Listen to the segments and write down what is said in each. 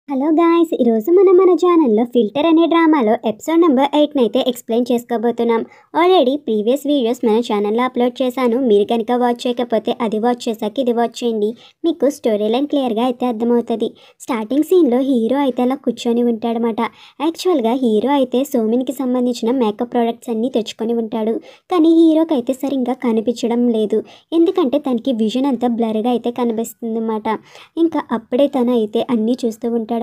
Hello guys, ఈరోజు మన ఛానల్లో ఫిల్టర్ అనే డ్రామాలో ఎపిసోడ్ నెంబర్ 8 అయితే ఎక్స్ప్లెయిన్ చేసుకోబోతున్నాం. ఆల్రెడీ ప్రీవియస్ వీడియోస్ మన ఛానల్లో అప్లోడ్ చేశాను. మీరు కనుక వాచ్ చేయకపోతే అది వాచ్ చేశాక ఇది వాచ్ చేయండి. మీకు స్టోరీ లైన్ క్లియర్గా అయితే అర్థమవుతుంది. స్టార్టింగ్ సీన్లో హీరో అయితే అలా కూర్చొని ఉంటాడనమాట. యాక్చువల్గా హీరో అయితే సోమిన్కి సంబంధించిన మేకప్ ప్రోడక్ట్స్ అన్నీ తెచ్చుకొని ఉంటాడు. కానీ హీరోకి అయితే సరిగ్గా కనిపించడం లేదు. ఎందుకంటే తనకి విజన్ అంతా బ్లర్గా అయితే కనిపిస్తుంది అన్నమాట. ఇంకా అప్పుడే తను అయితే అన్నీ చూస్తూ ఉంటాడు.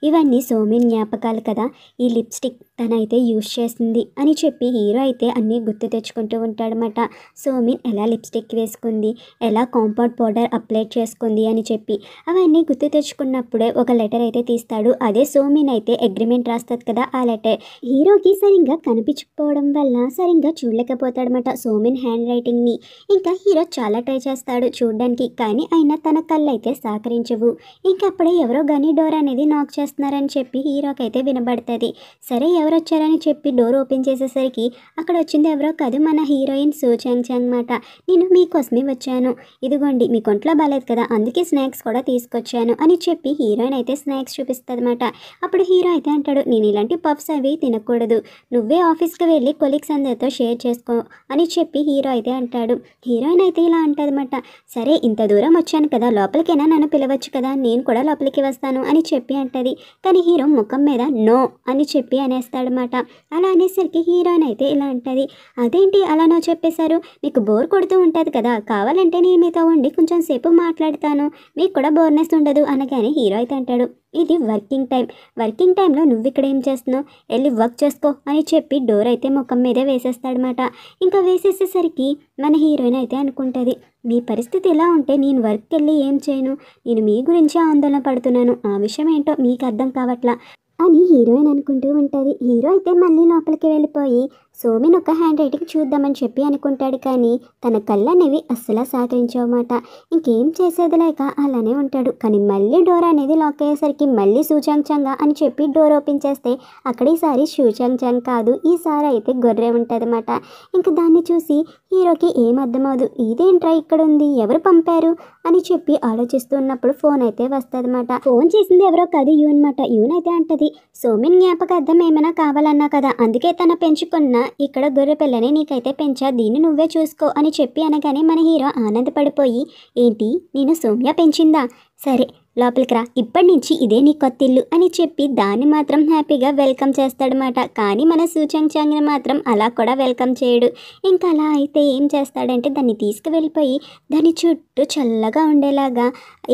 ఇవన్నీ సోమిన్ జ్ఞాపకాలు కదా, ఈ లిప్స్టిక్ తనైతే యూజ్ చేస్తుంది అని చెప్పి హీరో అయితే అన్నీ గుర్తు తెచ్చుకుంటూ ఉంటాడనమాట. సోమిన్ ఎలా లిప్స్టిక్ వేసుకుంది, ఎలా కాంపౌండ్ పౌడర్ అప్లై చేసుకుంది అని చెప్పి అవన్నీ గుర్తు తెచ్చుకున్నప్పుడే ఒక లెటర్ అయితే తీస్తాడు. అదే సోమిన్ అయితే అగ్రిమెంట్ రాస్తుంది కదా, ఆ లెటర్ హీరోకి సరిగ్గా కనిపించకపోవడం వల్ల సరిగ్గా చూడలేకపోతాడనమాట సోమిన్ హ్యాండ్ రైటింగ్ని. ఇంకా హీరో చాలా ట్రై చేస్తాడు చూడడానికి, కానీ అయినా తన కళ్ళు అయితే సహకరించవు. ఇంకా అప్పుడే ఎవరో కానీ డోర్ అనేది నాక్ చేస్తున్నారని చెప్పి హీరోకి అయితే వినబడుతుంది. సరే ఎవరు వచ్చారని చెప్పి డోర్ ఓపెన్ చేసేసరికి అక్కడ వచ్చింది ఎవరో కాదు, మన హీరోయిన్ సో చాంగ్ అన్నమాట. నేను మీకోసమే వచ్చాను, ఇదిగోండి మీ కొంట్లో బాలేదు కదా, అందుకే స్నాక్స్ కూడా తీసుకొచ్చాను అని చెప్పి హీరోయిన్ అయితే స్నాక్స్ చూపిస్తుంది అనమాట. అప్పుడు హీరో అయితే అంటాడు, నేను ఇలాంటి పఫ్స్ అవి తినకూడదు, నువ్వే ఆఫీస్కి వెళ్ళి కొలీగ్స్ అందరితో షేర్ చేసుకో అని చెప్పి హీరో అయితే అంటాడు. హీరోయిన్ అయితే ఇలా అంటదన్నమాట, సరే ఇంత దూరం వచ్చాను కదా, లోపలికైనా నన్ను పిలవచ్చు కదా, నేను కూడా లోపలికి వస్తాను అని చెప్పి అంటది. కానీ హీరో ముఖం మీద నో అని చెప్పి అనేస్తాడనమాట. అలా అనేసరికి హీరోయిన్ అయితే ఇలా అంటది, అదేంటి అలా నో చెప్పేశారు, మీకు బోర్ కొడుతూ ఉంటుంది కదా, కావాలంటే నేను మీతో ఉండి కొంచెం సేపు మాట్లాడతాను, మీకు కూడా బోర్నెస్ ఉండదు అనగానే హీరో అయితే అంటాడు, ఇది వర్కింగ్ టైంలో నువ్వు ఇక్కడ ఏం చేస్తున్నావు, వెళ్ళి వర్క్ చేసుకో అని చెప్పి డోర్ అయితే ముఖం మీదే వేసేస్తాడనమాట. ఇంకా వేసేసేసరికి మన హీరోయిన్ అయితే అనుకుంటుంది, మీ పరిస్థితి ఎలా ఉంటే నేను వర్క్కి వెళ్ళి ఏం చేయను, నేను మీ గురించి ఆందోళన పడుతున్నాను, ఆ విషయం ఏంటో మీకు అర్థం కావట్లా అని హీరోయిన్ అనుకుంటూ ఉంటుంది. హీరో అయితే మళ్ళీ లోపలికి వెళ్ళిపోయి సోమిన్ ఒక హ్యాండ్ రైటింగ్ చూద్దామని చెప్పి అనుకుంటాడు, కానీ తన కళ్ళు అనేవి అస్సలు సహకరించవన్నమాట. ఇంకేం చేసేది లేక అలానే ఉంటాడు. కానీ మళ్ళీ డోర్ అనేది లాక్ అయ్యేసరికి మళ్ళీ సూచాంగ్ అని చెప్పి డోర్ ఓపెన్ చేస్తే అక్కడ ఈసారి సూచాంగ్ కాదు, ఈసారి అయితే గొర్రె ఉంటుందన్నమాట. ఇంకా దాన్ని చూసి హీరోకి ఏం అర్థమవుదు, ఇదేంట్రా ఇక్కడ ఉంది, ఎవరు పంపారు అని చెప్పి ఆలోచిస్తున్నప్పుడు ఫోన్ అయితే వస్తుందన్నమాట. ఫోన్ చేసింది ఎవరో కాదు, యూన్ అనమాట. యూన్ అయితే అంటది, సోమిన్ జ్ఞాపకార్థం ఏమైనా కావాలన్నా కదా, అందుకే తన పెంచుకున్న ఇక్కడ గొర్రె పిల్లని నీకైతే పెంచా, దీన్ని నువ్వే చూసుకో అని చెప్పి అనగానే మన హీరో ఆనందపడిపోయి, ఏంటి నేను సౌమ్య పెంచిందా, సరే లోపలికి రా, ఇప్పటి నుంచి ఇదే నీ కొత్త ఇల్లు అని చెప్పి దాన్ని మాత్రం హ్యాపీగా వెల్కమ్ చేస్తాడనమాట. కానీ మన సూచాంగ్ని మాత్రం అలా కూడా వెల్కమ్ చేయడు. ఇంకా అలా అయితే ఏం చేస్తాడంటే దాన్ని తీసుకువెళ్ళిపోయి దాని చుట్టూ చల్లగా ఉండేలాగా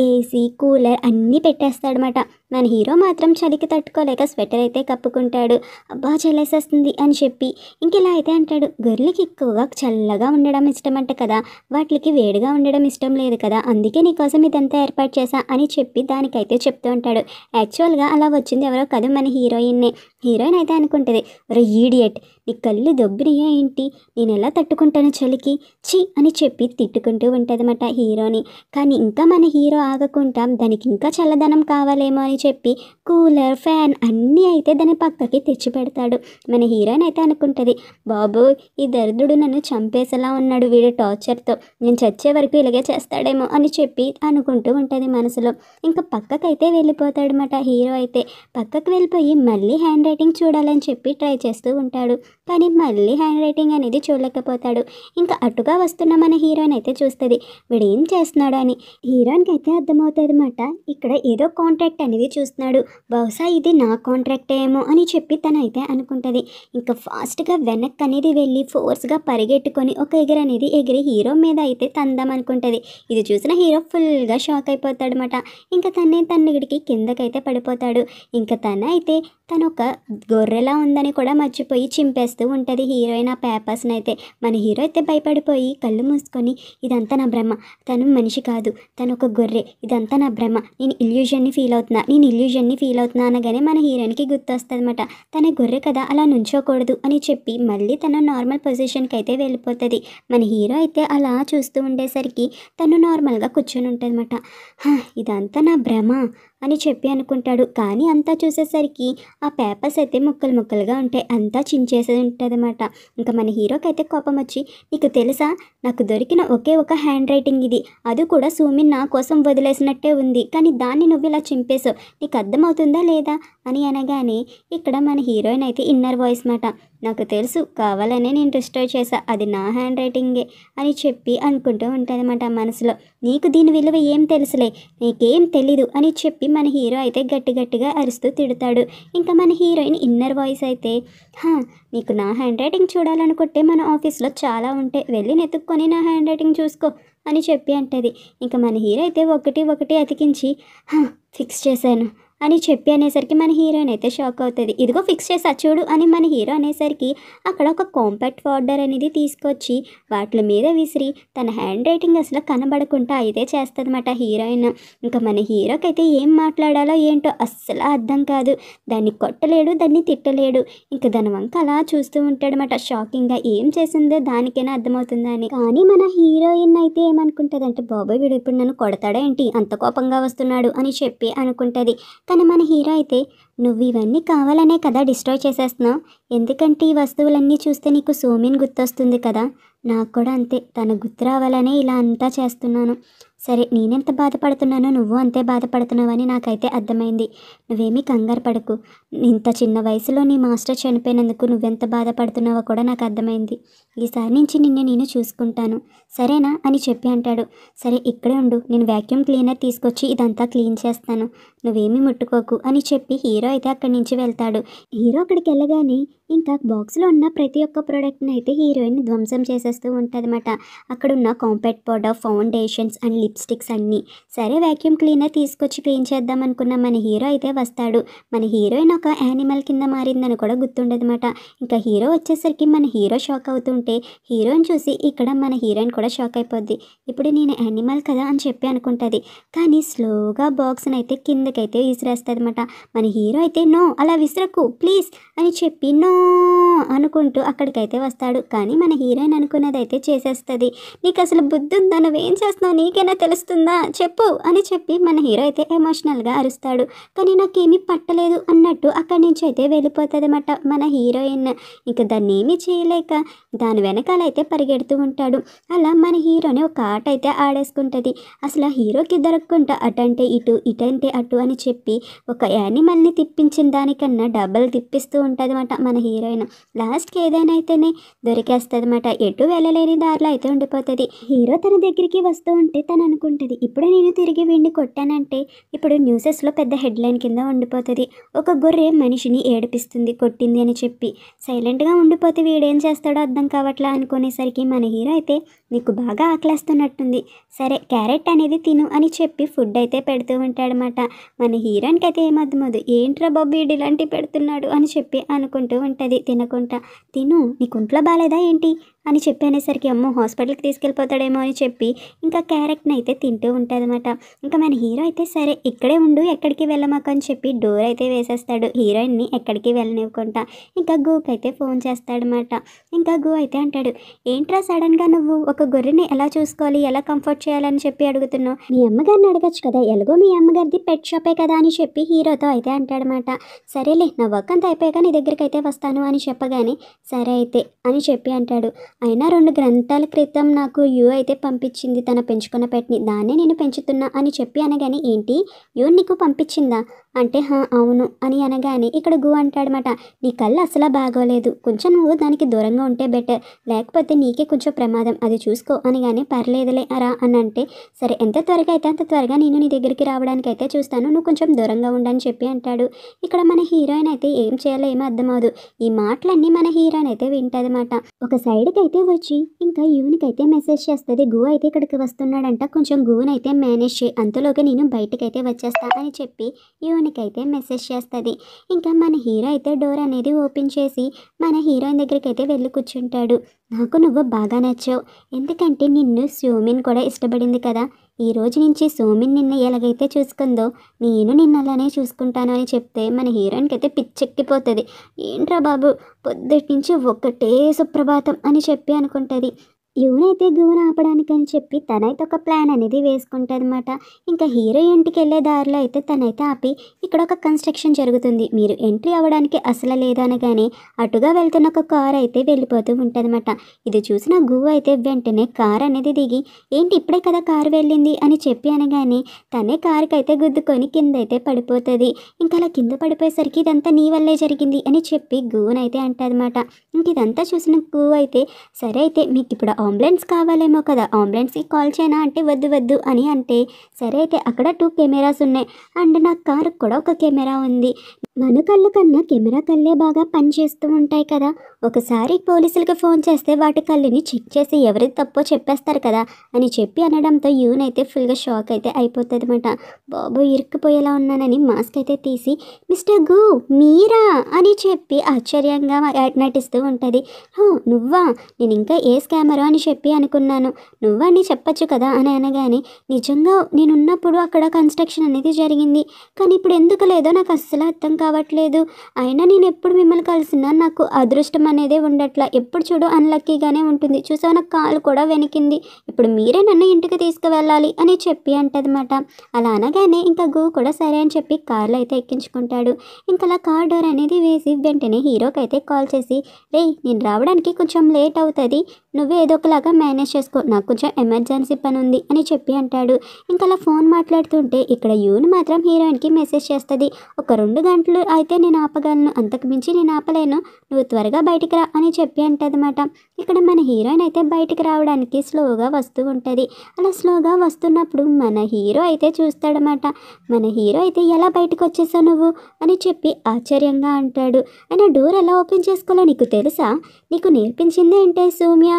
ఏసీ కూలర్ అన్నీ పెట్టేస్తాడనమాట. మన హీరో మాత్రం చలికి తట్టుకోలేక స్వెటర్ అయితే కప్పుకుంటాడు. అబ్బా చలేసేస్తుంది అని చెప్పి ఇంక ఇలా అయితే అంటాడు, గొర్రెలకి ఎక్కువగా చల్లగా ఉండడం ఇష్టం అంట కదా, వాటికి వేడిగా ఉండడం ఇష్టం లేదు కదా, అందుకే నీకోసం ఇదంతా ఏర్పాటు చేశా అని చెప్పి దానికైతే చెప్తూ ఉంటాడు. యాక్చువల్గా అలా వచ్చింది ఎవరో కాదు, మన హీరోయిన్నే. హీరోయిన్ అయితే అనుకుంటుంది, ఒరే ఈడియట్, నీ కళ్ళు దొబ్బినయా ఏంటి, నేను ఎలా తట్టుకుంటాను చలికి, చి అని చెప్పి తిట్టుకుంటూ ఉంటుందన్నమాట హీరోని. కానీ ఇంకా మన హీరో ఆగకుండా దానికి ఇంకా చల్లదనం కావాలేమో అని చెప్పి కూలర్ ఫ్యాన్ అన్నీ అయితే దాని పక్కకి తెచ్చి పెడతాడు. మన హీరోయిన్ అయితే అనుకుంటుంది, బాబు ఈ దరిద్రుడు నన్ను చంపేసేలా ఉన్నాడు, వీడి టార్చర్తో నేను చచ్చే వరకు ఇలాగే చేస్తాడేమో అని చెప్పి అనుకుంటూ ఉంటుంది మనసులో. ఇంకా పక్కకైతే వెళ్ళిపోతాడనమాట హీరో అయితే. పక్కకు వెళ్ళిపోయి మళ్ళీ హ్యాండ్ రైటింగ్ చూడాలని చెప్పి ట్రై చేస్తూ ఉంటాడు, కానీ మళ్ళీ హ్యాండ్ రైటింగ్ అనేది చూడలేకపోతాడు. ఇంకా అటుగా వస్తున్న మన హీరోయిన్ అయితే చూస్తుంది, వీడు ఏం చేస్తున్నాడు అని. హీరోయిన్కి అయితే అర్థమవుతుంది అన్నమాట, ఇక్కడ ఏదో కాంట్రాక్ట్ అనేది చూస్తున్నాడు, బహుశా ఇది నా కాంట్రాక్ట్ ఏమో అని చెప్పి తనైతే అనుకుంటుంది. ఇంకా ఫాస్ట్గా వెనక్కి అనేది వెళ్ళి ఫోర్స్గా పరిగెట్టుకొని ఒక ఎగిరి అనేది ఎగిరి హీరో మీద అయితే తందాం అనుకుంటుంది. ఇది చూసిన హీరో ఫుల్గా షాక్ అయిపోతాడనమాట. ఇంకా తన్నిడికి కిందకైతే పడిపోతాడు. ఇంకా తనైతే తను ఒక గొర్రెలా ఉందని కూడా మర్చిపోయి చింపేస్తూ ఉంటుంది హీరోయిన్ ఆ పేపర్స్ని అయితే. మన హీరో అయితే భయపడిపోయి కళ్ళు మూసుకొని, ఇదంతా నా భ్రమ, తను మనిషి కాదు, తను ఒక గొర్రె, ఇదంతా నా భ్రమ, నేను ఇల్యూజన్ని ఫీల్ అవుతున్నా అనగానే మన హీరోయిన్కి గుర్తొస్తుంది అనమాట, తన గొర్రె కదా అలా నుంచోకూడదు అని చెప్పి మళ్ళీ తన నార్మల్ పొజిషన్కి అయితే వెళ్ళిపోతుంది. మన హీరో అయితే అలా చూస్తూ ఉండేసరికి తను నార్మల్గా కూర్చొని ఉంటుంది అనమాట. ఇదంతా నా భ్రమ అని చెప్పి అనుకుంటాడు. కానీ అంతా చూసేసరికి ఆ పేపర్స్ అయితే ముక్కలు ముక్కలుగా ఉంటాయి. అంతా చించేసి ఉంటుందన్నమాట. ఇంకా మన హీరోకి అయితే కోపం వచ్చి, నీకు తెలుసా, నాకు దొరికిన ఒకే ఒక హ్యాండ్ రైటింగ్ ఇది, అది కూడా సూమిన్ నా కోసం వదిలేసినట్టే ఉంది, కానీ దాన్ని నువ్వు ఇలా చింపేశావు, నీకు అర్థమవుతుందా లేదా అని అనగానే ఇక్కడ మన హీరోయిన్ అయితే ఇన్నర్ వాయిస్ మాట, నాకు తెలుసు, కావాలనే నేను డిస్ట్రాయ్ చేశా, అది నా హ్యాండ్ రైటింగే అని చెప్పి అనుకుంటూ ఉంటుందన్నమాట మనసులో. నీకు దీని విలువ ఏం తెలుసులే, నీకేం తెలీదు అని చెప్పి మన హీరో అయితే గట్టి గట్టిగా అరుస్తూ తిడతాడు. ఇంకా మన హీరోయిన్ ఇన్నర్ వాయిస్ అయితే, నీకు నా హ్యాండ్ రైటింగ్ చూడాలనుకుంటే మన ఆఫీస్లో చాలా ఉంటాయి, వెళ్ళి నెతుక్కొని నా హ్యాండ్ రైటింగ్ చూసుకో అని చెప్పి అంటది. ఇంకా మన హీరో అయితే ఒకటి ఒకటి అతికించి ఫిక్స్ చేశాను అని చెప్పి అనేసరికి మన హీరోయిన్ అయితే షాక్ అవుతుంది. ఇదిగో ఫిక్స్ చేసా చూడు అని మన హీరో అనేసరికి అక్కడ ఒక కాంపాక్ట్ పౌడర్ అనేది తీసుకొచ్చి వాటి మీద విసిరి తన హ్యాండ్ రైటింగ్ అసలు కనబడకుండా అయితే చేస్తుందన్నమాట హీరోయిన్. ఇంకా మన హీరోకి అయితే ఏం మాట్లాడాలో ఏంటో అస్సలు అర్థం కాదు. దాన్ని కొట్టలేడు, దాన్ని తిట్టలేడు. ఇంకా దాని వంక అలా చూస్తూ ఉంటాడనమాట షాకింగ్గా, ఏం చేసిందో దానికైనా అర్థమవుతుందని. కానీ మన హీరోయిన్ అయితే ఏమనుకుంటుంది, బాబోయ్ వీడు ఇప్పుడు నన్ను కొడతాడా ఏంటి, అంత కోపంగా వస్తున్నాడు అని చెప్పి అనుకుంటుంది. కానీ మన హీరో అయితే, నువ్వు ఇవన్నీ కావాలనే కదా డిస్ట్రాయ్ చేసేస్తున్నావు, ఎందుకంటే ఈ వస్తువులన్నీ చూస్తే నీకు సోమిన్ గుర్తొస్తుంది కదా, నాకు కూడా అంతే, తను గుర్తు రావాలనే ఇలా అంతా చేస్తున్నాను. సరే, నేనెంత బాధపడుతున్నానో నువ్వు అంతే బాధపడుతున్నావని నాకైతే అర్థమైంది. నువ్వేమీ కంగారు పడకు, ఇంత చిన్న వయసులో నీ మాస్టర్ చనిపోయినందుకు నువ్వెంత బాధపడుతున్నావో కూడా నాకు అర్థమైంది. ఈసారి నుంచి నేను చూసుకుంటాను, సరేనా అని చెప్పి అంటాడు. సరే ఇక్కడే ఉండు, నేను వ్యాక్యూమ్ క్లీనర్ తీసుకొచ్చి ఇదంతా క్లీన్ చేస్తాను, నువ్వేమీ ముట్టుకోకు అని చెప్పి హీరో అయితే అక్కడి నుంచి వెళ్తాడు. హీరో అక్కడికి వెళ్ళగానే ఇంకా బాక్స్లో ఉన్న ప్రతి ఒక్క ప్రోడక్ట్ని అయితే హీరోయిన్ ధ్వంసం చేసేస్తూ ఉంటుందన్నమాట. అక్కడ ఉన్న compact powder, foundations and lipsticks అన్నీ. సరే వ్యాక్యూమ్ క్లీనర్ తీసుకొచ్చి క్లీన్ చేద్దాం అనుకున్న మన హీరో అయితే వస్తాడు. మన హీరోయిన్ ఒక యానిమల్ కింద మారిందని కూడా గుర్తుండదన్నమాట. ఇంకా హీరో వచ్చేసరికి మన హీరో షాక్ అవుతుంటే హీరోయిన్ చూసి ఇక్కడ మన హీరోయిన్ కూడా షాక్ అయిపోద్ది. ఇప్పుడు నేను యానిమల్ కదా అని చెప్పి అనుకుంటుంది. కానీ స్లోగా బాక్స్ని అయితే కిందకైతే విసిరేస్తుంది అనమాట. మన హీరో అయితే నో అలా విసిరకు ప్లీజ్ అని చెప్పి నో అనుకుంటూ అక్కడికైతే వస్తాడు. కానీ మన హీరోయిన్ అనుకున్నది అయితే చేసేస్తుంది. నీకు అసలు బుద్ధి ఉందా, నువ్వేం చేస్తున్నావు, నీకైనా తెలుస్తుందా చెప్పు అని చెప్పి మన హీరో అయితే ఎమోషనల్గా అరుస్తాడు. కానీ నాకేమీ పట్టలేదు అన్నట్టు అక్కడి నుంచి అయితే వెళ్ళిపోతుంది అన్నమాట మన హీరోయిన్. ఇంకా దాన్ని ఏమీ చేయలేక దాని వెనకాలైతే పరిగెడుతూ ఉంటాడు. అలా మన హీరోని ఒక ఆట అయితే ఆడేసుకుంటుంది. అసలు హీరోకి దొరకకుండా అటంటే ఇటు ఇటంటే అటు అని చెప్పి ఒక యానిమల్ని తిప్పించిన దానికన్నా డబల్ తిప్పిస్తూ ఉంటుంది అన్నమాట మన హీరోయిన్. లాస్ట్కి ఏదైనా అయితేనే దొరికేస్తుంది అన్నమాట. ఎటు వెళ్ళలేని దారిలో అయితే ఉండిపోతుంది. హీరో తన దగ్గరికి వస్తూ ఉంటే తను అనుకుంటుంది, ఇప్పుడు నేను తిరిగి వీడిని కొట్టానంటే ఇప్పుడు న్యూసెస్లో పెద్ద హెడ్లైన్ కింద ఉండిపోతుంది. ఒక గొర్రె మనిషిని ఏడిపిస్తుంది కొట్టింది అని చెప్పి. సైలెంట్గా ఉండిపోతే వీడేం చేస్తాడో అర్థం కావట్లా అనుకునేసరికి మన హీరో అయితే నీకు బాగా ఆకలేస్తున్నట్టుంది, సరే క్యారెట్ అనేది తిను అని చెప్పి ఫుడ్ అయితే పెడుతూ ఉంటాడనమాట. మన హీరోయిన్కి అయితే ఏమర్థమవుదు, ఏంట్రా బాబు వీడు ఇలాంటివి పెడుతున్నాడు అని చెప్పి అనుకుంటూ ఉంటుంది. తినకుండా తిను, నీకు ఒంట్లో బాగాలేదా ఏంటి అని చెప్పి అనేసరికి అమ్మో హాస్పిటల్కి తీసుకెళ్ళిపోతాడేమో అని చెప్పి ఇంకా క్యారెట్ని అయితే తింటూ ఉంటుందన్నమాట. ఇంకా మన హీరో అయితే సరే ఇక్కడే ఉండు, ఎక్కడికి వెళ్ళమాక అని చెప్పి డోర్ అయితే వేసేస్తాడు హీరోయిన్ని ఎక్కడికి వెళ్ళనివ్వకుండా. ఇంకా గూకి అయితే ఫోన్ చేస్తాడనమాట. ఇంకా గూ అయితే అంటాడు, ఏంట్రా సడన్గా నువ్వు ఒక గొర్రెని ఎలా చూసుకోవాలి, ఎలా కంఫర్ట్ చేయాలని చెప్పి అడుగుతున్నావు, మీ అమ్మగారిని అడగచ్చు కదా, ఎలాగో మీ అమ్మగారిది పెట్ షాపే కదా అని చెప్పి హీరోతో అయితే అంటాడనమాట. సరేలే నా వర్క్ అంతా అయిపోయాక నీ దగ్గరికి అయితే వస్తాను అని చెప్పగానే సరే అయితే అని చెప్పి అంటాడు. అయినా 2 గంటల క్రితం నాకు యూ అయితే పంపించింది తన పెంచుకున్న పెట్ని, దాన్నే నేను పెంచుతున్నా అని చెప్పి అనగానే ఏంటి యూ నీకు పంపించిందా అంటే అవును అని అనగానే ఇక్కడ గు అంటాడనమాట, నీ కళ్ళు అసలు బాగోలేదు, కొంచెం నువ్వు దానికి దూరంగా ఉంటే బెటర్, లేకపోతే నీకే కొంచెం ప్రమాదం, అది చూసుకో అనగానే పర్లేదులే అరా అని అంటే సరే ఎంత త్వరగా అయితే అంత త్వరగా నేను నీ దగ్గరికి రావడానికి అయితే చూస్తాను, నువ్వు కొంచెం దూరంగా ఉండని చెప్పి అంటాడు. ఇక్కడ మన హీరోయిన్ అయితే ఏం చేయాలో ఏమో అర్థమవుదు. ఈ మాటలన్నీ మన హీరోయిన్ అయితే వింటదన్నమాట. ఒక సైడ్కి అయితే వచ్చి ఇంకా యూనికి అయితే మెసేజ్ చేస్తుంది, గు అయితే ఇక్కడికి వస్తున్నాడంట, కొంచెం గువనైతే మేనేజ్ చేయి, అంతలోకి నేను బయటకు అయితే వచ్చేస్తా అని చెప్పి యూనికైతే మెసేజ్ చేస్తుంది. ఇంకా మన హీరో అయితే డోర్ అనేది ఓపెన్ చేసి మన హీరోయిన్ దగ్గరికి అయితే వెళ్ళి కూర్చుంటాడు. నాకు నువ్వు బాగా నచ్చావు, ఎందుకంటే నిన్ను సోమిన్ కూడా ఇష్టపడింది కదా, ఈ రోజు నుంచి సోమిన్ నిన్ను ఎలాగైతే చూసుకుందో నేను నిన్ను అలానే చూసుకుంటాను అని చెప్తే మన హీరోయిన్కి అయితే పిచ్చెక్కిపోతుంది. ఏంట్రా బాబు పొద్దుటి నుంచి ఒకటే సుప్రభాతం అని చెప్పి అనుకుంటుంది. యువనైతే గువ్వను ఆపడానికని చెప్పి తనైతే ఒక ప్లాన్ అనేది వేసుకుంటుందన్నమాట. ఇంకా హీరో ఇంటికెళ్ళే దారిలో అయితే తనైతే ఆపి ఇక్కడ ఒక కన్స్ట్రక్షన్ జరుగుతుంది. మీరు ఎంట్రీ అవ్వడానికి అసలు లేదనగానే అటుగా వెళ్తున్న ఒక కార్ అయితే వెళ్ళిపోతూ ఉంటుందన్నమాట. ఇది చూసిన గువ్వ అయితే వెంటనే కార్ అనేది దిగి ఏంటి ఇప్పుడే కదా కారు వెళ్ళింది అని చెప్పి అనగానే తనే కారుకి అయితే గుద్దుకొని కింద అయితే పడిపోతుంది. ఇంకా అలా కింద పడిపోయేసరికి ఇదంతా నీ వల్లే జరిగింది అని చెప్పి గువ్వనైతే అంటదన్నమాట. ఇంక ఇదంతా చూసిన గువ్వ అయితే సరే అయితే మీకు ఇప్పుడు అంబులెన్స్ కావాలేమో కదా, అంబులెన్స్కి కాల్ చేయనా అంటే వద్దు వద్దు అని అంటే సరే అయితే అక్కడ 2 కెమెరాస్ ఉన్నాయి అండ్ నా కారుకు కూడా ఒక కెమెరా ఉంది. మన కళ్ళు కన్నా కెమెరా కళ్ళే బాగా పనిచేస్తూ ఉంటాయి కదా, ఒకసారి పోలీసులకు ఫోన్ చేస్తే వాటి కళ్ళుని చెక్ చేసి ఎవరిది తప్పో చెప్పేస్తారు కదా అని చెప్పి అనడంతో యూనైతే ఫుల్గా షాక్ అయితే అయిపోతుంది అనమాట. బాబు ఇరుక్కుపోయేలా ఉన్నానని మాస్క్ అయితే తీసి మిస్టర్ గు మీరా అని చెప్పి ఆశ్చర్యంగా నటిస్తూ ఉంటుంది. హో నువ్వా, నేను ఇంకా ఏ స్కామరో అని చెప్పి అనుకున్నాను, నువ్వా అని చెప్పచ్చు కదా అని అనగానే నిజంగా నేనున్నప్పుడు అక్కడ కన్స్ట్రక్షన్ అనేది జరిగింది కానీ ఇప్పుడు ఎందుకు లేదో నాకు అస్సలు అర్థం కావట్లేదు. అయినా నేను ఎప్పుడు మిమ్మల్ని కలిసినా నాకు అదృష్టం అనేది ఉండట్లా, ఎప్పుడు చూడు అన్లక్కీగానే ఉంటుంది. చూసావు నా కాలు కూడా వెనికింది, ఇప్పుడు మీరే నన్ను ఇంటికి తీసుకువెళ్ళాలి అని చెప్పి అంటదన్నమాట. అలా అనగానే ఇంకా గు కూడా సరే అని చెప్పి కార్లో అయితే ఎక్కించుకుంటాడు. ఇంకా అలా కార్ డోర్ అనేది వేసి వెంటనే హీరోకి అయితే కాల్ చేసి రే నేను రావడానికి కొంచెం లేట్ అవుతుంది, నువ్వే ఏదో ఒకలాగా మేనేజ్ చేసుకో, నాకు కొంచెం ఎమర్జెన్సీ పని ఉంది అని చెప్పి అంటాడు. ఇంకా అలా ఫోన్ మాట్లాడుతుంటే ఇక్కడ యూని మాత్రం హీరోయిన్కి మెసేజ్ చేస్తుంది, ఒక 2 గంటలు అయితే నేను ఆపగలను, అంతకు మించి నేను ఆపలేను, నువ్వు త్వరగా బయటికి రా అని చెప్పి అంటదన్నమాట. ఇక్కడ మన హీరోయిన్ అయితే బయటికి రావడానికి స్లోగా వస్తూ ఉంటుంది. అలా స్లోగా వస్తున్నప్పుడు మన హీరో అయితే చూస్తాడనమాట. మన హీరో అయితే ఎలా బయటకు వచ్చేసావు నువ్వు అని చెప్పి ఆశ్చర్యంగా అంటాడు. అయినా డోర్ ఎలా ఓపెన్ చేసుకోవాలో నీకు తెలుసా, నీకు నేర్పించిందే అంటే సౌమ్య,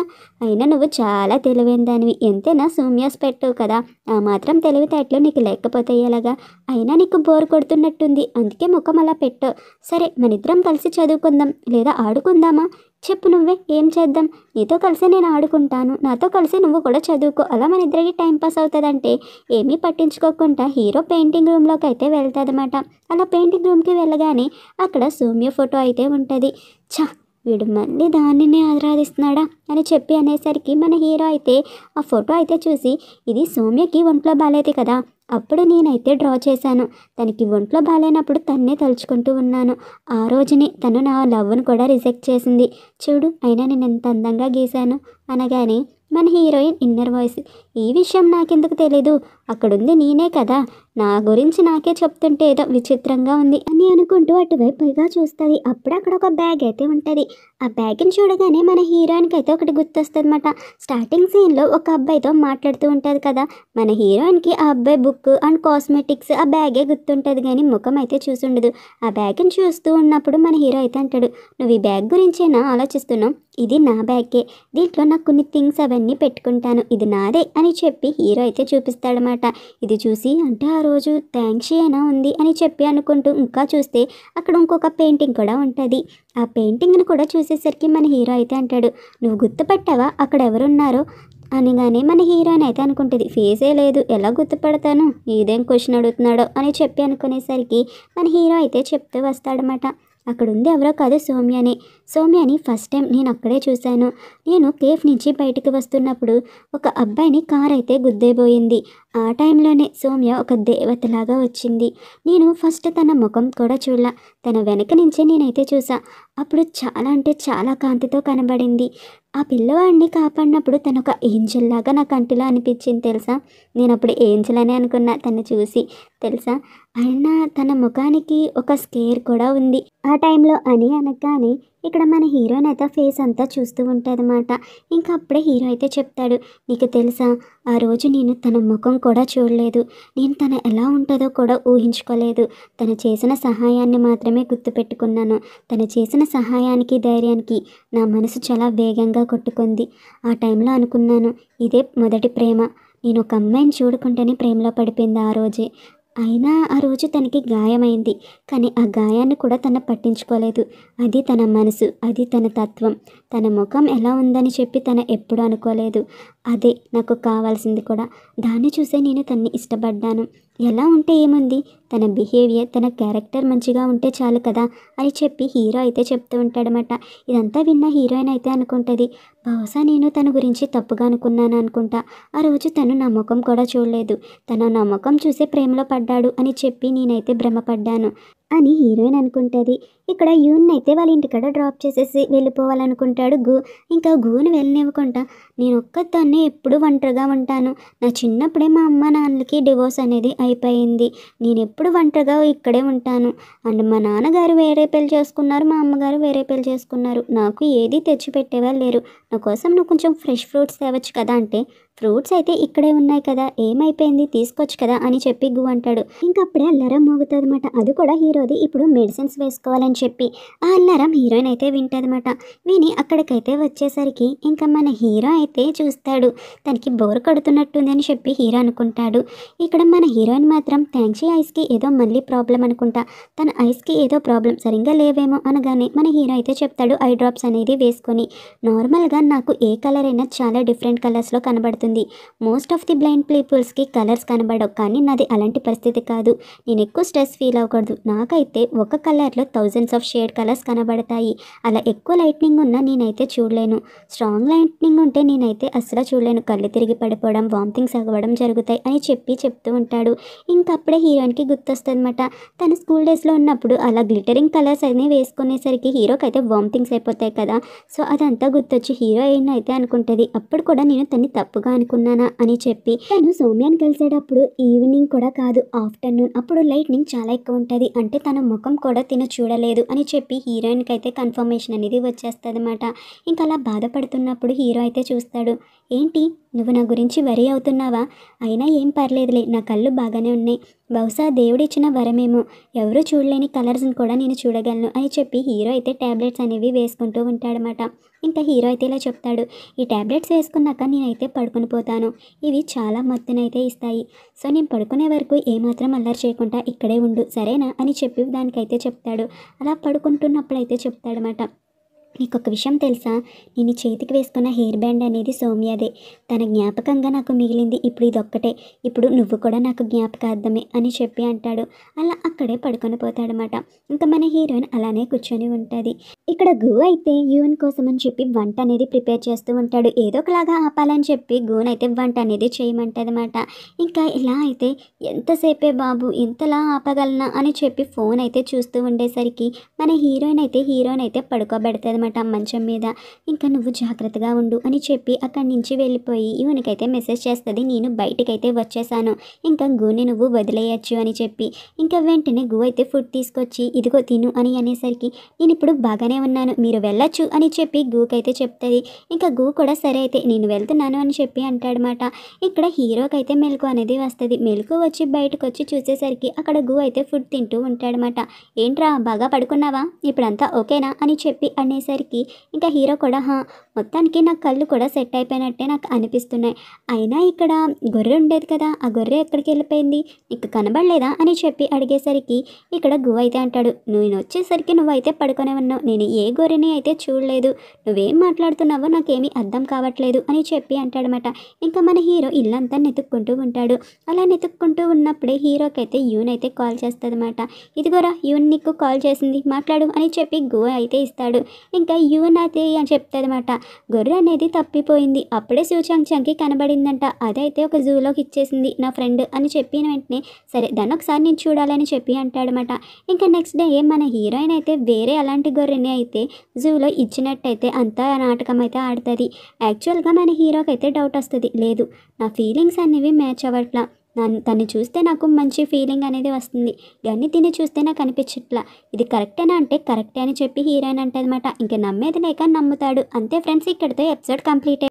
అయినా నువ్వు చాలా తెలివైన దానివి, ఎంతైనా సౌమ్యాస్ పెట్టవు కదా, ఆ మాత్రం తెలివితేటలు నీకు లేకపోతే ఎలాగా, అయినా నీకు బోర్ కొడుతున్నట్టుంది అందుకే ముఖం అలా పెట్టు, సరే మనిద్దరం కలిసి చదువుకుందాం లేదా ఆడుకుందామా, చెప్పు నువ్వే ఏం చేద్దాం, నీతో కలిసి నేను ఆడుకుంటాను, నాతో కలిసి నువ్వు కూడా చదువుకో, అలా మన ఇద్దరికి టైంపాస్ అవుతుందంటే ఏమీ పట్టించుకోకుండా హీరో పెయింటింగ్ రూమ్లోకి అయితే వెళ్తాదన్నమాట. అలా పెయింటింగ్ రూమ్కి వెళ్ళగానే అక్కడ సౌమ్య ఫోటో అయితే ఉంటుంది. ఛ వీడు మళ్ళీ దానిని ఆరాధిస్తున్నాడా అని చెప్పి అనేసరికి మన హీరో అయితే ఆ ఫోటో అయితే చూసి ఇది సౌమ్యకి ఒంట్లో బాగాలేదు కదా, అప్పుడు నేనైతే డ్రా చేశాను, తనకి ఒంట్లో బాగాలేనప్పుడు తన్నే తలుచుకుంటూ ఉన్నాను, ఆ రోజుని తను నా లవ్ను కూడా రిజెక్ట్ చేసింది, చూడు అయినా నేను ఎంత అందంగా గీశాను అనగానే మన హీరోయిన్ ఇన్నర్ వాయిస్ ఈ విషయం నాకెందుకు తెలీదు, అక్కడుంది నేనే కదా, నా గురించి నాకే చెప్తుంటే ఏదో విచిత్రంగా ఉంది అని అనుకుంటూ అటువైపుగా చూస్తుంది. అప్పుడు అక్కడ ఒక బ్యాగ్ అయితే ఉంటుంది. ఆ బ్యాగ్ని చూడగానే మన హీరోయిన్కి అయితే ఒకటి గుర్తొస్తుంది అనమాట. స్టార్టింగ్ సీన్లో ఒక అబ్బాయితో మాట్లాడుతూ ఉంటుంది కదా, మన హీరోయిన్కి ఆ అబ్బాయి బుక్ అండ్ కాస్మెటిక్స్ ఆ బ్యాగే గుర్తుంటుంది కానీ ముఖం అయితే చూసుండదు. ఆ బ్యాగ్ని చూస్తూ ఉన్నప్పుడు మన హీరో అయితే అంటాడు, నువ్వు ఈ బ్యాగ్ గురించేనా ఆలోచిస్తున్నావు, ఇది నా బ్యాగే, దీంట్లో నాకు కొన్ని థింగ్స్ అవన్నీ పెట్టుకుంటాను, ఇది నాదే అని చెప్పి హీరో అయితే చూపిస్తాడనమాట. ఇది చూసి అంటే ఆ రోజు థ్యాంక్స్ అయినా ఉంది అని చెప్పి అనుకుంటూ ఇంకా చూస్తే అక్కడ ఇంకొక పెయింటింగ్ కూడా ఉంటుంది. ఆ పెయింటింగ్ని కూడా చూసేసరికి మన హీరో అయితే అంటాడు, నువ్వు గుర్తుపట్టావా అక్కడ ఎవరున్నారో అనగానే మన హీరోయిన్ అయితే అనుకుంటుంది, ఫేసే లేదు ఎలా గుర్తుపడతాను, ఇదేం క్వశ్చన్ అడుగుతున్నాడో అని చెప్పి అనుకునేసరికి మన హీరో అయితే చెప్తూ వస్తాడనమాట. అక్కడ ఉంది ఎవరో కాదు సౌమ్యని ఫస్ట్ టైం నేను అక్కడే చూశాను, నేను కేఫ్ నుంచి బయటకు వస్తున్నప్పుడు ఒక అబ్బాయిని కార్ అయితే గుద్దేపోయింది, ఆ టైంలోనే సౌమ్య ఒక దేవతలాగా వచ్చింది, నేను ఫస్ట్ తన ముఖం కూడా చూడలా, తన వెనక నుంచే నేనైతే చూసా, అప్పుడు చాలా అంటే చాలా కాంతితో కనబడింది, ఆ పిల్లవాడిని కాపాడినప్పుడు తను ఒక ఏంజల్ లాగా నా కంటిలో అనిపించింది తెలుసా, నేను అప్పుడు ఏంజల్ అని అనుకున్నా తను చూసి తెలుసా, అయినా తన ముఖానికి ఒక స్కేర్ కూడా ఉంది ఆ టైంలో అని అనగానే ఇక్కడ మన హీరోయిన్ అయితే ఫేస్ అంతా చూస్తూ ఉంటుందన్నమాట. ఇంకా అప్పుడే హీరో అయితే చెప్తాడు, నీకు తెలుసా ఆ రోజు నేను తన ముఖం కూడా చూడలేదు, నేను తను ఎలా ఉంటుందో కూడా ఊహించుకోలేదు, తను చేసిన సహాయాన్ని మాత్రమే గుర్తుపెట్టుకున్నాను, తను చేసిన సహాయానికి ధైర్యానికి నా మనసు చాలా వేగంగా కొట్టుకుంది, ఆ టైంలో అనుకున్నాను ఇదే మొదటి ప్రేమ, నేను ఒక అమ్మాయిని చూడకుండానే ప్రేమలో పడిపోయింది ఆ రోజే, అయినా ఆ రోజు తనకి గాయమైంది కానీ ఆ గాయాన్ని కూడా తను పట్టించుకోలేదు, అది తన మనసు, అది తన తత్వం, తన ముఖం ఎలా ఉందని చెప్పి తను ఎప్పుడు అనుకోలేదు, అదే నాకు కావాల్సింది కూడా, దాన్ని చూసే నేను తన్ని ఇష్టపడ్డాను, ఎలా ఉంటే ఏముంది, తన బిహేవియర్ తన క్యారెక్టర్ మంచిగా ఉంటే చాలు కదా అని చెప్పి హీరో అయితే చెప్తూ ఉంటాడనమాట. ఇదంతా విన్న హీరోయిన్ అయితే అనుకుంటుంది, బహుశా నేను తన గురించి తప్పుగా అనుకున్నాను అనుకుంటా. ఆ రోజు తను నా ముఖం కూడా చూడలేదు, తను నా ముఖం చూసే ప్రేమలో పడ్డాడు అని చెప్పి నేనైతే భ్రమపడ్డాను అని హీరోయిన్ అనుకుంటుంది. ఇక్కడ యూన్ అయితే వాళ్ళ ఇంటికాడ డ్రాప్ చేసేసి వెళ్ళిపోవాలనుకుంటాడు గు. ఇంకా గూని వెళ్ళనివ్వకుండా, నేను ఒక్కదాన్నే ఎప్పుడు ఒంటరిగా ఉంటాను, నా చిన్నప్పుడే మా అమ్మ నాన్నలకి డివోర్స్ అనేది అయిపోయింది, నేను ఎప్పుడు ఒంటరిగా ఇక్కడే ఉంటాను, అండ్ మా నాన్నగారు వేరే పెళ్లి చేసుకున్నారు, మా అమ్మగారు వేరే పెళ్లి చేసుకున్నారు, నాకు ఏది తెచ్చిపెట్టేవాళ్ళు లేరు, నా కోసం నువ్వు కొంచెం ఫ్రెష్ ఫ్రూట్స్ తేవచ్చు కదా అంటే, ఫ్రూట్స్ అయితే ఇక్కడే ఉన్నాయి కదా, ఏమైపోయింది తీసుకోవచ్చు కదా అని చెప్పి గు అంటాడు. ఇంకా అప్పుడే అల్లారం మోగుతుంది అనమాట. అది కూడా హీరోది. ఇప్పుడు మెడిసిన్స్ వేసుకోవాలని చెప్పి ఆ అల్లారం హీరోయిన్ అయితే వింటదన్నమాట. విని అక్కడికైతే వచ్చేసరికి ఇంకా మన హీరో అయితే చూస్తాడు, తనకి బోర్ కొడుతున్నట్టుంది అని చెప్పి హీరో అనుకుంటాడు. ఇక్కడ మన హీరోయిన్ మాత్రం థ్యాంక్స్ ఐస్కి ఏదో మళ్ళీ ప్రాబ్లం అనుకుంటా, తన ఐస్కి ఏదో ప్రాబ్లం సరిగ్గా లేవేమో అనగానే మన హీరో అయితే చెప్తాడు ఐ డ్రాప్స్ అనేది వేసుకొని, నార్మల్గా నాకు ఏ కలర్ అయినా చాలా డిఫరెంట్ కలర్స్లో కనబడుతుంది, మోస్ట్ ఆఫ్ ది బ్లైండ్ పీపుల్స్కి కలర్స్ కనబడవు, కానీ నాది అలాంటి పరిస్థితి కాదు, నేను ఎక్కువ స్ట్రెస్ ఫీల్ అవ్వకూడదు, నాకైతే ఒక కలర్లో థౌజండ్స్ ఆఫ్ షేడ్ కలర్స్ కనబడతాయి, అలా ఎక్కువ లైట్నింగ్ ఉన్నా నేనైతే చూడలేను, స్ట్రాంగ్ లైట్నింగ్ ఉంటే నేనైతే అసలు చూడలేను, కళ్ళు తిరిగి పడిపోవడం వామిటింగ్స్ అవ్వడం జరుగుతాయి అని చెప్తూ ఉంటాడు. ఇంకప్పుడే హీరోయిన్కి గుర్తొస్తుంది అనమాట, తన స్కూల్ డేస్లో ఉన్నప్పుడు అలా గ్లిటరింగ్ కలర్స్ అన్నీ వేసుకునేసరికి హీరోకి అయితే వామిటింగ్స్ అయిపోతాయి కదా. సో అదంతా గుర్తొచ్చి హీరోయిన్ అయితే అనుకుంటుంది, అప్పుడు కూడా నేను తన్ని తప్పుగా అనుకున్నానా అని చెప్పి. తను సౌమ్యాన్ని కలిసేటప్పుడు ఈవినింగ్ కూడా కాదు ఆఫ్టర్నూన్, అప్పుడు లైట్నింగ్ చాలా ఎక్కువ ఉంటుంది, అంటే తన ముఖం కూడా తిను చూడలేదు అని చెప్పి హీరోయిన్కి అయితే కన్ఫర్మేషన్ అనేది వచ్చేస్తుంది అనమాట. ఇంకా అలా బాధపడుతున్నప్పుడు హీరో అయితే చూస్తాడు, ఏంటి నువ్వు నా గురించి వరి అవుతున్నావా, అయినా ఏం పర్లేదులే, నా కళ్ళు బాగానే ఉన్నాయి, బహుశా దేవుడిచ్చిన వరమేమో, ఎవరు చూడలేని కలర్స్ని కూడా నేను చూడగలను అని చెప్పి హీరో అయితే ట్యాబ్లెట్స్ అనేవి వేసుకుంటూ ఉంటాడనమాట. ఇంకా హీరో అయితే ఇలా చెప్తాడు, ఈ ట్యాబ్లెట్స్ వేసుకున్నాక నేనైతే పడుకుని పోతాను, ఇవి చాలా మత్తునైతే ఇస్తాయి, సో నేను పడుకునే వరకు ఏమాత్రం అల్లరి చేయకుండా ఇక్కడే ఉండు సరేనా అని చెప్పి దానికైతే చెప్తాడు. అలా పడుకుంటున్నప్పుడు అయితే చెప్తాడనమాట, నీకు ఒక విషయం తెలుసా, నేను చేతికి వేసుకున్న హెయిర్ బ్యాండ్ అనేది సౌమ్యదే, తన జ్ఞాపకంగా నాకు మిగిలింది ఇప్పుడు ఇదొక్కటే, ఇప్పుడు నువ్వు కూడా నాకు జ్ఞాపకార్థమే అని చెప్పి అంటాడు. అలా అక్కడే పడుకొని పోతాడనమాట. ఇంకా మన హీరోయిన్ అలానే కూర్చొని ఉంటుంది. ఇక్కడ గు అయితే యూన్ కోసం అని చెప్పి వంట అనేది ప్రిపేర్ చేస్తూ ఉంటాడు, ఏదో ఒకలాగా ఆపాలని చెప్పి గూన్ అయితే వంట అనేది చేయమంటదన్నమాట. ఇంకా ఇలా అయితే ఎంతసేపే బాబు ఇంతలా ఆపగలనా అని చెప్పి ఫోన్ అయితే చూస్తూ ఉండేసరికి మన హీరోయిన్ అయితే పడుకోబెడతాది మంచం మీద. ఇంకా నువ్వు జాగ్రత్తగా ఉండు అని చెప్పి అక్కడి నుంచి వెళ్ళిపోయి యువనికైతే మెసేజ్ చేస్తుంది, నేను బయటికైతే వచ్చేసాను, ఇంకా గూని నువ్వు వదిలేయచ్చు అని చెప్పి. ఇంకా వెంటనే గు అయితే ఫుడ్ తీసుకొచ్చి ఇదిగో తిను అని అనేసరికి నేను ఇప్పుడు బాగానే ఉన్నాను మీరు వెళ్ళొచ్చు అని చెప్పి గూకైతే చెప్తుంది. ఇంకా గు కూడా సరే అయితే నేను వెళ్తున్నాను అని చెప్పి అంటాడనమాట. ఇక్కడ హీరోకి అయితే మెలకు అనేది వస్తుంది. మెలకు వచ్చి బయటకు వచ్చి చూసేసరికి అక్కడ గు అయితే ఫుడ్ తింటూ ఉంటాడనమాట. ఏంట్రా బాగా పడుకున్నావా, ఇప్పుడంతా ఓకేనా అని చెప్పి అనేసరికి ఇంకా హీరో కూడా మొత్తానికి నా కళ్ళు కూడా సెట్ అయిపోయినట్టే నాకు అనిపిస్తున్నాయి, అయినా ఇక్కడ గొర్రె ఉండేది కదా, ఆ గొర్రె ఎక్కడికి వెళ్ళిపోయింది, నీకు కనబడలేదా అని చెప్పి అడిగేసరికి ఇక్కడ గు అయితే అంటాడు, నేను వచ్చేసరికి నువ్వైతే పడుకొని ఉన్నావు, నేను ఏ గొర్రెని అయితే చూడలేదు, నువ్వేం మాట్లాడుతున్నావో నాకేమీ అర్థం కావట్లేదు అని చెప్పి అంటాడనమాట. ఇంకా మన హీరో ఇల్లంతా నెతుక్కుంటూ ఉంటాడు. అలా నెతుక్కుంటూ ఉన్నప్పుడే హీరోకి అయితే యూన్ అయితే కాల్ చేస్తుంది అనమాట. ఇదిగోరా యూన్ నీకు కాల్ చేసింది మాట్లాడు అని చెప్పి గు అయితే ఇస్తాడు. ఇంకా యూన్ అయితే చెప్తుంది అనమాట, గొర్రె అనేది తప్పిపోయింది, అప్పుడే సూచాంక్కి కనబడిందంట, అదైతే ఒక జూలోకి ఇచ్చేసింది నా ఫ్రెండ్ అని చెప్పిన వెంటనే సరే దాన్ని ఒకసారి నేను చూడాలని చెప్పి అంటాడనమాట. ఇంకా నెక్స్ట్ డే మన హీరోయిన్ అయితే వేరే అలాంటి గొర్రెని అయితే జూలో ఇచ్చినట్టయితే అంతా నాటకం అయితే ఆడుతుంది. యాక్చువల్గా మన హీరోకి అయితే డౌట్ వస్తుంది, లేదు నా ఫీలింగ్స్ అనేవి మ్యాచ్ అవ్వట్లా, తను చూస్తే నాకు మంచి ఫీలింగ్ అనేది వస్తుంది, కానీ తిని చూస్తే నాకు అనిపించట్లా, ఇది కరెక్టేనా అంటే కరెక్టే అని చెప్పి హీరోయిన్ అంటదన్నమాట. ఇంకా నమ్మేది లేక నమ్ముతాడు. అంతే ఫ్రెండ్స్, ఇక్కడితో ఎపిసోడ్ కంప్లీట్.